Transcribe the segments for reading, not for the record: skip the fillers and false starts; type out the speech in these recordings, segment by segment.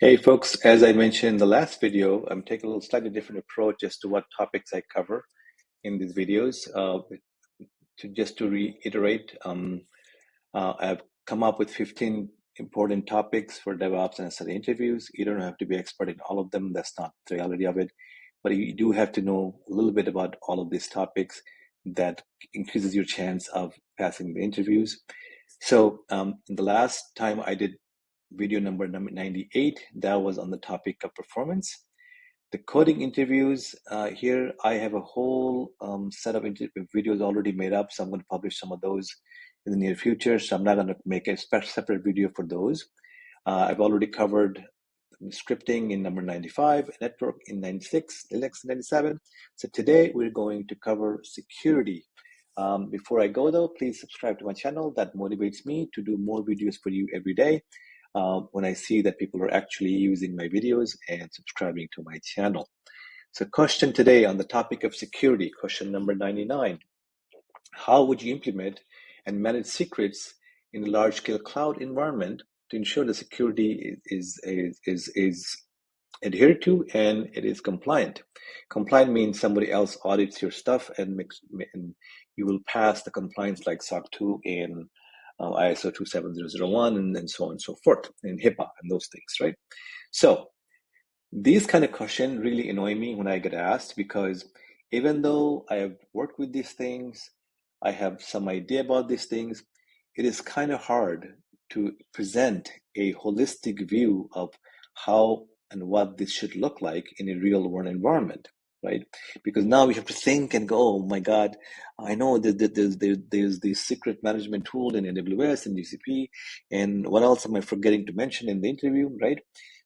Hey folks, as I mentioned in the last video, I'm taking a little slightly different approach as to what topics I cover in these videos. To reiterate, I've come up with 15 important topics for DevOps and SRE interviews. You don't have to be expert in all of them. That's not the reality of it. But you do have to know a little bit about all of these topics that increases your chance of passing the interviews. So in the last time I did video number 98, that was on the topic of performance. The coding interviews, here I have a whole set of videos already made up, so I'm going to publish some of those in the near future, so I'm not going to make a separate video for those. I've already covered scripting in number 95, network in 96, Linux in 97. So today we're going to cover security. Before I go though, please subscribe to my channel. That motivates me to do more videos for you every day. When I see that people are actually using my videos and subscribing to my channel. So question today on the topic of security, question number 99. How would you implement and manage secrets in a large-scale cloud environment to ensure the security is adhered to and it is compliant? Compliant means somebody else audits your stuff and you will pass the compliance like SOC 2 and ISO 27001 and so on and so forth, and HIPAA and those things, right? So these kind of questions really annoy me when I get asked, because even though I have worked with these things, I have some idea about these things, it is kind of hard to present a holistic view of how and what this should look like in a real world environment, right? Because now we have to think and go, oh my God, I know that there's the secret management tool in AWS and GCP, and what else am I forgetting to mention in the interview, right?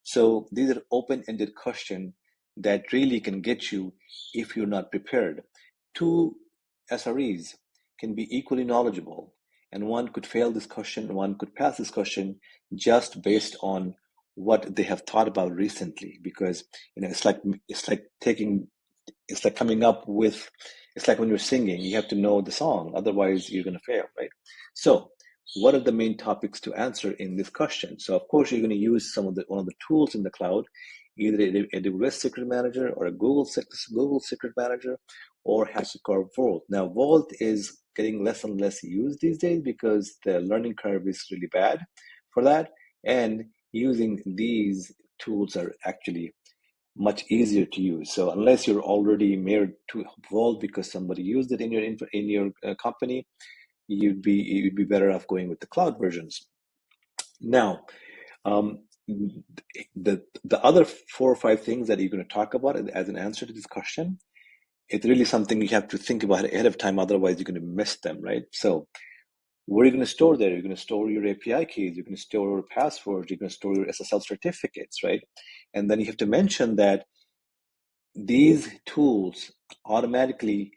So these are open-ended questions that really can get you if you're not prepared. Two SREs can be equally knowledgeable, and one could fail this question, one could pass this question just based on what they have thought about recently. Because it's like coming up with, it's like when you're singing, you have to know the song, otherwise you're going to fail, right? So what are the main topics to answer in this question? So of course you're going to use one of the tools in the cloud, either AWS Secret Manager or a Google Secret Manager or HashiCorp Vault. Now Vault is getting less and less used these days because the learning curve is really bad for that, and using these tools are actually much easier to use. So unless you're already married to Vault because somebody used it in your company, you'd be better off going with the cloud versions. Now, the other 4 or 5 things that you're going to talk about as an answer to this question, it's really something you have to think about ahead of time. Otherwise, you're going to miss them, right? So where are you going to store there? You're going to store your API keys. You're going to store your passwords. You're going to store your SSL certificates, right? And then you have to mention that these tools automatically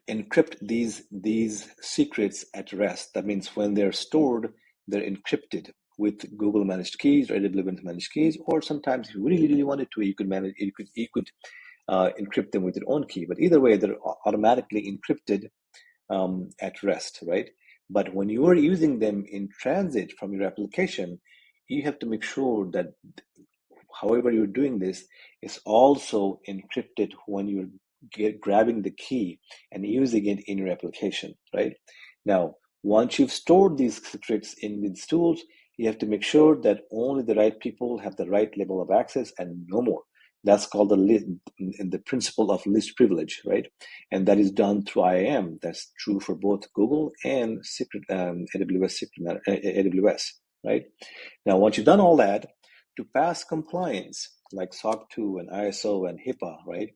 encrypt these secrets at rest. That means when they're stored, they're encrypted with Google managed keys or AWS managed keys, or sometimes if you really wanted to, you could encrypt them with your own key. But either way, they're automatically encrypted at rest, right? But when you are using them in transit from your application, you have to make sure that however you're doing this is also encrypted when you're grabbing the key and using it in your application, right? Now, once you've stored these secrets in these tools, you have to make sure that only the right people have the right level of access and no more. That's called the principle of least privilege, right? And that is done through IAM. That's true for both Google and AWS, right? Now, once you've done all that, to pass compliance like SOC 2 and ISO and HIPAA, right?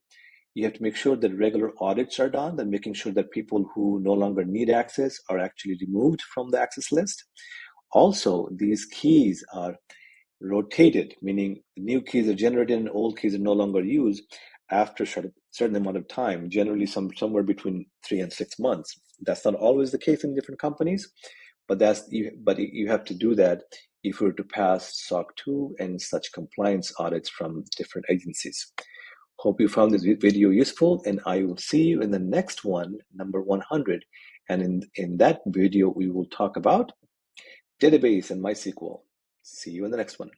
You have to make sure that regular audits are done, and making sure that people who no longer need access are actually removed from the access list. Also, these keys are rotated, meaning new keys are generated and old keys are no longer used after a certain amount of time, generally somewhere between 3 and 6 months. That's not always the case in different companies, but you have to do that if you're to pass SOC 2 and such compliance audits from different agencies. Hope you found this video useful, and I will see you in the next one, number 100. And in that video, we will talk about database and MySQL. See you in the next one.